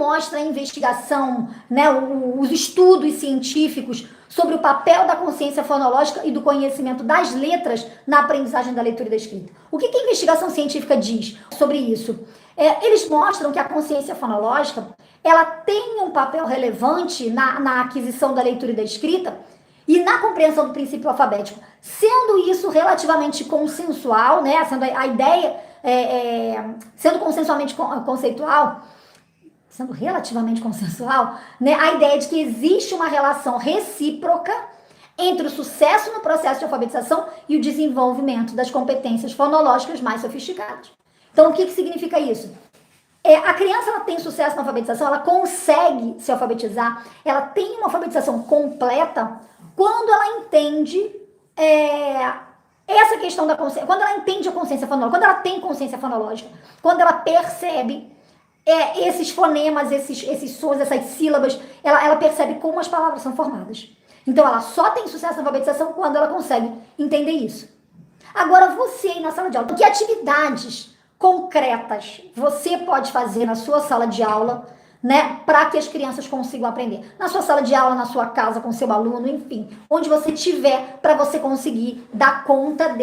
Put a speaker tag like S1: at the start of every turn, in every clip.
S1: mostra a investigação, né, os estudos científicos sobre o papel da consciência fonológica e do conhecimento das letras na aprendizagem da leitura e da escrita? O que a investigação científica diz sobre isso? Eles mostram que a consciência fonológica ela tem um papel relevante na aquisição da leitura e da escrita e na compreensão do princípio alfabético, sendo isso relativamente consensual, né, sendo a ideia, sendo consensualmente conceitual, sendo relativamente consensual, né, a ideia de que existe uma relação recíproca entre o sucesso no processo de alfabetização e o desenvolvimento das competências fonológicas mais sofisticadas. Então, o que significa isso? A criança ela tem sucesso na alfabetização, ela consegue se alfabetizar, ela tem uma alfabetização completa quando ela entende essa questão da consciência, quando ela entende a consciência fonológica, quando ela tem consciência fonológica, quando ela percebe esses fonemas, esses sons, essas sílabas, ela percebe como as palavras são formadas. Então, ela só tem sucesso na alfabetização quando ela consegue entender isso. Agora, você aí na sala de aula, que atividades concretas você pode fazer na sua sala de aula, né, para que as crianças consigam aprender? Na sua sala de aula, na sua casa, com seu aluno, enfim, onde você estiver, para você conseguir dar conta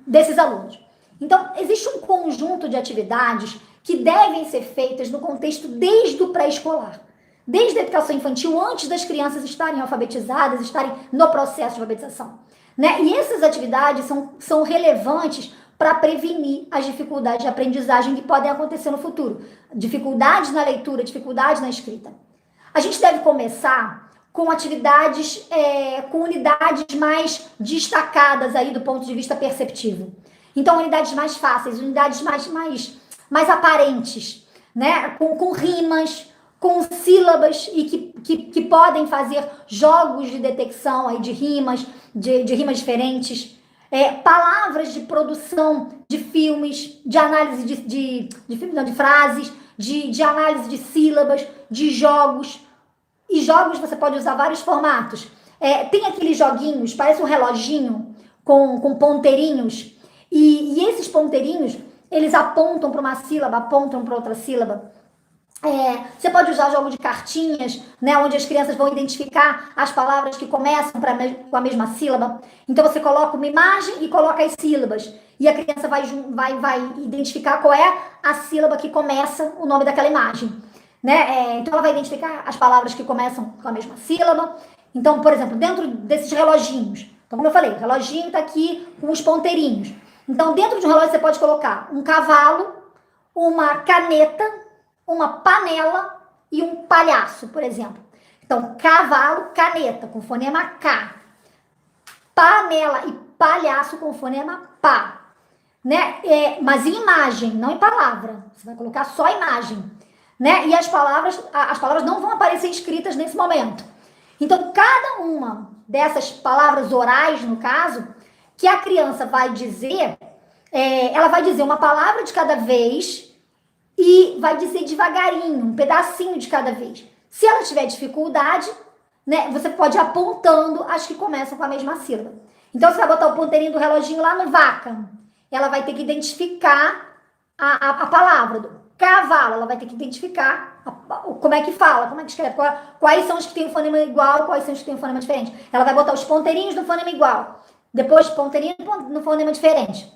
S1: desses alunos. Então, existe um conjunto de atividades que devem ser feitas no contexto desde o pré-escolar, desde a educação infantil, antes das crianças estarem alfabetizadas, estarem no processo de alfabetização, né? E essas atividades são relevantes para prevenir as dificuldades de aprendizagem que podem acontecer no futuro. Dificuldades na leitura, dificuldades na escrita. A gente deve começar com atividades, com unidades mais destacadas aí do ponto de vista perceptivo. Então, unidades mais fáceis, unidades mais aparentes, né? Com rimas, com sílabas e que podem fazer jogos de detecção aí de rimas, de rimas diferentes. Palavras de produção de filmes, de análise de frases, de análise de sílabas, de jogos. E jogos você pode usar vários formatos. Tem aqueles joguinhos, parece um reloginho com ponteirinhos. E esses ponteirinhos, eles apontam para uma sílaba, apontam para outra sílaba. Você pode usar jogo de cartinhas, né, onde as crianças vão identificar as palavras que começam com a mesma sílaba. Então você coloca uma imagem e coloca as sílabas. E a criança vai identificar qual é a sílaba que começa o nome daquela imagem. Né? Então ela vai identificar as palavras que começam com a mesma sílaba. Então, por exemplo, dentro desses reloginhos, então como eu falei, o reloginho está aqui com os ponteirinhos. Então dentro de um relógio você pode colocar um cavalo, uma caneta, uma panela e um palhaço, por exemplo. Então, cavalo, caneta, com fonema K. Panela e palhaço com fonema PA. Né? Mas em imagem, não em palavra. Você vai colocar só imagem. Né? E as palavras não vão aparecer escritas nesse momento. Então, cada uma dessas palavras orais, no caso, que a criança vai dizer, ela vai dizer uma palavra de cada vez e vai dizer devagarinho, um pedacinho de cada vez. Se ela tiver dificuldade, né, você pode ir apontando as que começam com a mesma sílaba. Então, você vai botar o ponteirinho do reloginho lá no vaca. Ela vai ter que identificar a palavra do cavalo. Ela vai ter que identificar como é que fala, como é que escreve, quais são os que têm um fonema igual, quais são os que têm um fonema diferente. Ela vai botar os ponteirinhos no fonema igual, depois ponteirinho no fonema diferente.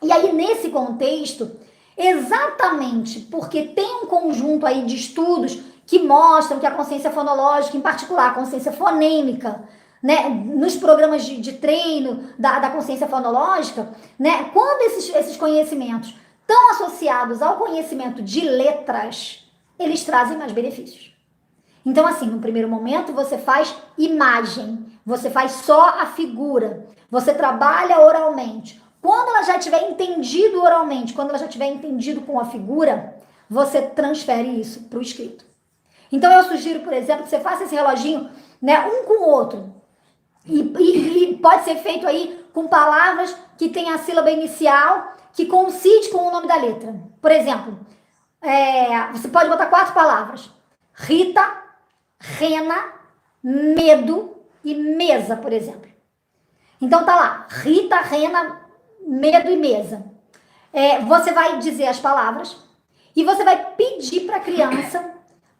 S1: E aí, nesse contexto, exatamente porque tem um conjunto aí de estudos que mostram que a consciência fonológica, em particular a consciência fonêmica, né, nos programas de treino da consciência fonológica, né, quando esses conhecimentos estão associados ao conhecimento de letras, eles trazem mais benefícios. Então, assim, no primeiro momento você faz imagem, você faz só a figura, você trabalha oralmente. Quando ela já tiver entendido oralmente, quando ela já tiver entendido com a figura, você transfere isso para o escrito. Então eu sugiro, por exemplo, que você faça esse reloginho, né, um com o outro. E pode ser feito aí com palavras que tem a sílaba inicial que coincide com o nome da letra. Por exemplo, você pode botar 4 palavras. Rita, rena, medo e mesa, por exemplo. Então tá lá, Rita, rena, medo e mesa. Você vai dizer as palavras e você vai pedir para a criança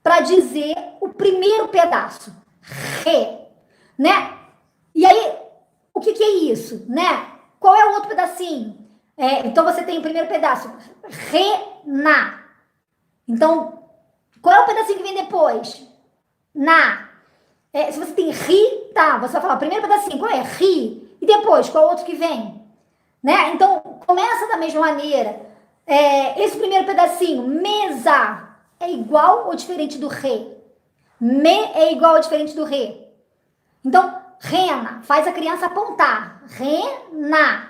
S1: para dizer o primeiro pedaço. Re, né? E aí, o que é isso, né? Qual é o outro pedacinho? Então, você tem o primeiro pedaço. Re, na. Então, qual é o pedacinho que vem depois? Na. Se você tem ri, tá, você vai falar, primeiro pedacinho, qual é? Ri. E depois, qual é o outro que vem? Né? Então, começa da mesma maneira. Esse primeiro pedacinho, mesa, é igual ou diferente do re? Me é igual ou diferente do re? Então, rena, faz a criança apontar. Rena.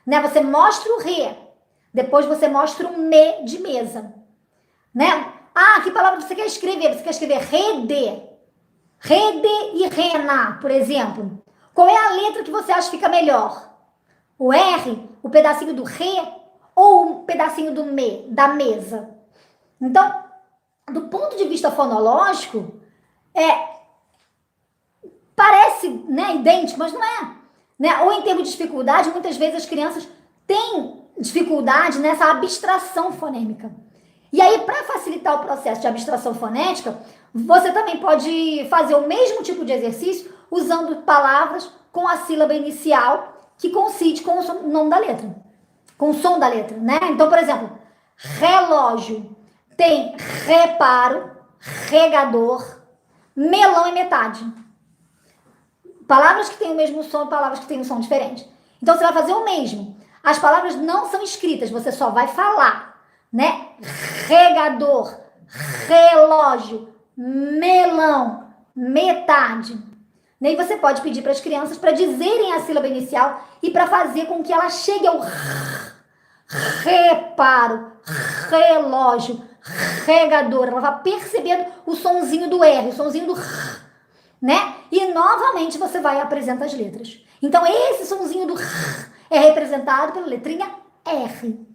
S1: Né? Você mostra o re. Depois você mostra o me de mesa. Né? Ah, que palavra você quer escrever? Você quer escrever rede. Rede e rena, por exemplo. Qual é a letra que você acha que fica melhor? O R, o pedacinho do re ou um pedacinho do me, da mesa? Então, do ponto de vista fonológico, parece, né, idêntico, mas não é. Né? Ou em termos de dificuldade, muitas vezes as crianças têm dificuldade nessa abstração fonêmica. E aí, para facilitar o processo de abstração fonética, você também pode fazer o mesmo tipo de exercício usando palavras com a sílaba inicial que coincide com o nome da letra, com o som da letra, né? Então, por exemplo, relógio tem reparo, regador, melão e metade. Palavras que têm o mesmo som e palavras que têm um som diferente. Então, você vai fazer o mesmo. As palavras não são escritas, você só vai falar, né? Regador, relógio, melão, metade. E você pode pedir para as crianças para dizerem a sílaba inicial e para fazer com que ela chegue ao reparo, relógio, regador. Ela vai percebendo o sonzinho do R, o sonzinho do né? E novamente você vai apresentar as letras. Então esse sonzinho do é representado pela letrinha R.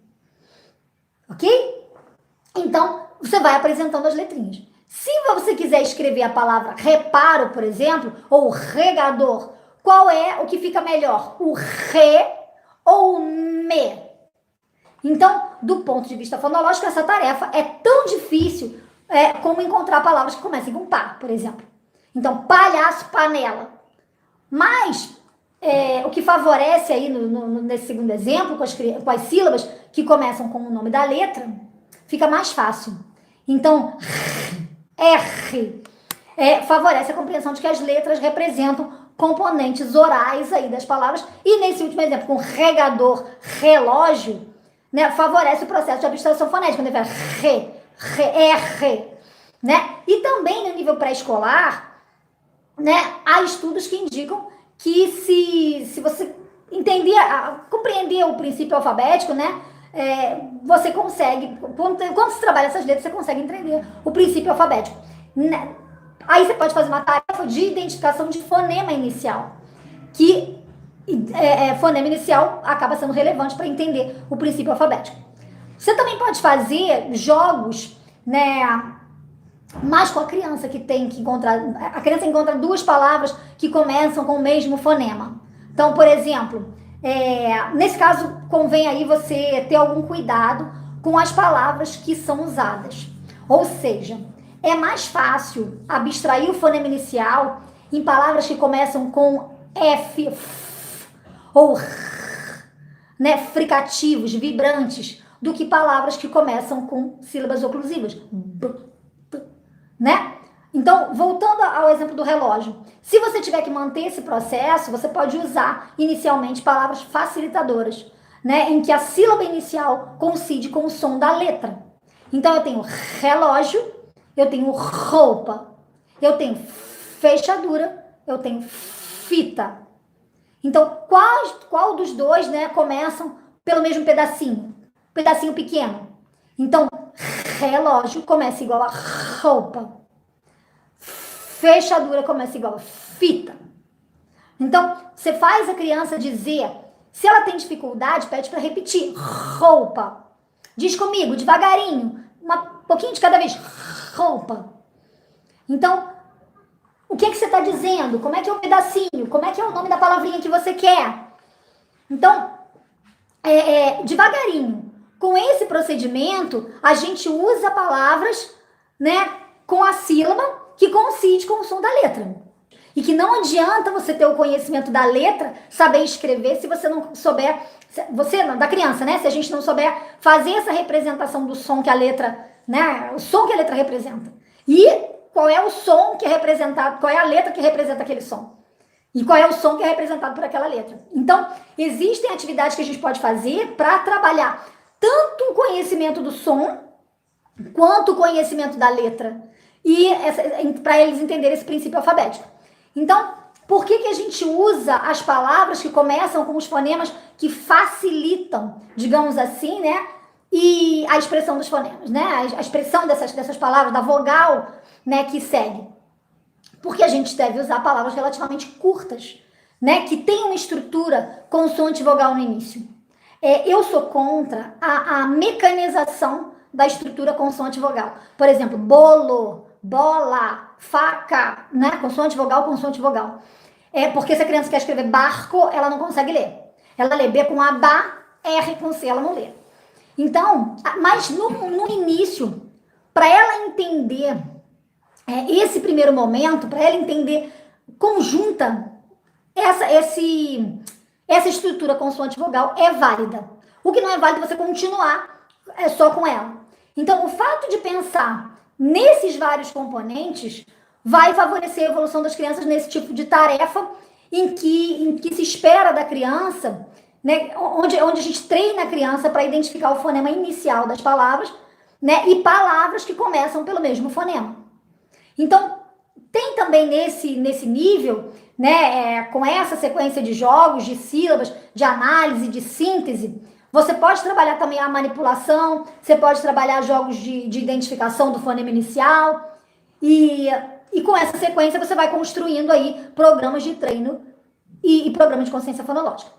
S1: Ok? Então você vai apresentando as letrinhas. Se você quiser escrever a palavra reparo, por exemplo, ou regador, qual é o que fica melhor? O re ou o me? Então, do ponto de vista fonológico, essa tarefa é tão difícil como encontrar palavras que comecem com pá, por exemplo. Então, palhaço, panela. Mas, o que favorece aí nesse segundo exemplo, com as sílabas que começam com o nome da letra, fica mais fácil. Então, R favorece a compreensão de que as letras representam componentes orais aí das palavras. E nesse último exemplo, com regador, relógio, né, favorece o processo de abstração fonética, quando ele fala R, né? E também no nível pré-escolar, né, há estudos que indicam que se você compreender o princípio alfabético, né, você consegue, quando se trabalha essas letras, você consegue entender o princípio alfabético. Aí você pode fazer uma tarefa de identificação de fonema inicial, que fonema inicial acaba sendo relevante para entender o princípio alfabético. Você também pode fazer jogos, né, mas com a criança que tem que encontrar, a criança encontra duas palavras que começam com o mesmo fonema. Então, por exemplo, nesse caso, convém aí você ter algum cuidado com as palavras que são usadas. Ou seja, é mais fácil abstrair o fonema inicial em palavras que começam com F, ou né, fricativos, vibrantes, do que palavras que começam com sílabas oclusivas. Né? Então, voltando ao exemplo do relógio, se você tiver que manter esse processo, você pode usar inicialmente palavras facilitadoras, né, em que a sílaba inicial coincide com o som da letra. Então, eu tenho relógio, eu tenho roupa, eu tenho fechadura, eu tenho fita. Então, qual dos dois, né, começam pelo mesmo pedacinho? Pedacinho pequeno. Então, relógio começa igual a roupa. Fechadura começa igual a fita. Então, você faz a criança dizer, se ela tem dificuldade, pede para repetir. Roupa. Diz comigo, devagarinho, um pouquinho de cada vez. Roupa. Então, o que você está dizendo? Como é que é o pedacinho? Como é que é o nome da palavrinha que você quer? Então, devagarinho. Com esse procedimento, a gente usa palavras, né, com a sílaba que coincide com o som da letra. E que não adianta você ter o conhecimento da letra, saber escrever, se você não souber, você não, da criança, né? Se a gente não souber fazer essa representação do som que a letra, né? O som que a letra representa. E qual é o som que é representado, qual é a letra que representa aquele som. E qual é o som que é representado por aquela letra. Então, existem atividades que a gente pode fazer para trabalhar tanto o conhecimento do som, quanto o conhecimento da letra. E para eles entenderem esse princípio alfabético. Então, por que a gente usa as palavras que começam com os fonemas que facilitam, digamos assim, né? E a expressão dos fonemas, né? A expressão dessas palavras, da vogal, né, que segue. Porque a gente deve usar palavras relativamente curtas, né? Que tem uma estrutura consoante-vogal no início. Eu sou contra a mecanização da estrutura consoante-vogal. Por exemplo, bolo, bola, faca, né? Consoante vogal, consoante vogal. Porque se a criança quer escrever barco, ela não consegue ler. Ela lê B com A, ba, R com C, ela não lê. Então, mas no início, para ela entender esse primeiro momento, para ela entender conjunta, essa estrutura consoante vogal é válida. O que não é válido é você continuar só com ela. Então, o fato de pensar nesses vários componentes vai favorecer a evolução das crianças nesse tipo de tarefa em que se espera da criança, né, onde a gente treina a criança para identificar o fonema inicial das palavras, né, e palavras que começam pelo mesmo fonema. Então, tem também nesse nível, né, com essa sequência de jogos, de sílabas, de análise, de síntese, você pode trabalhar também a manipulação, você pode trabalhar jogos de identificação do fonema inicial e com essa sequência você vai construindo aí programas de treino e programas de consciência fonológica.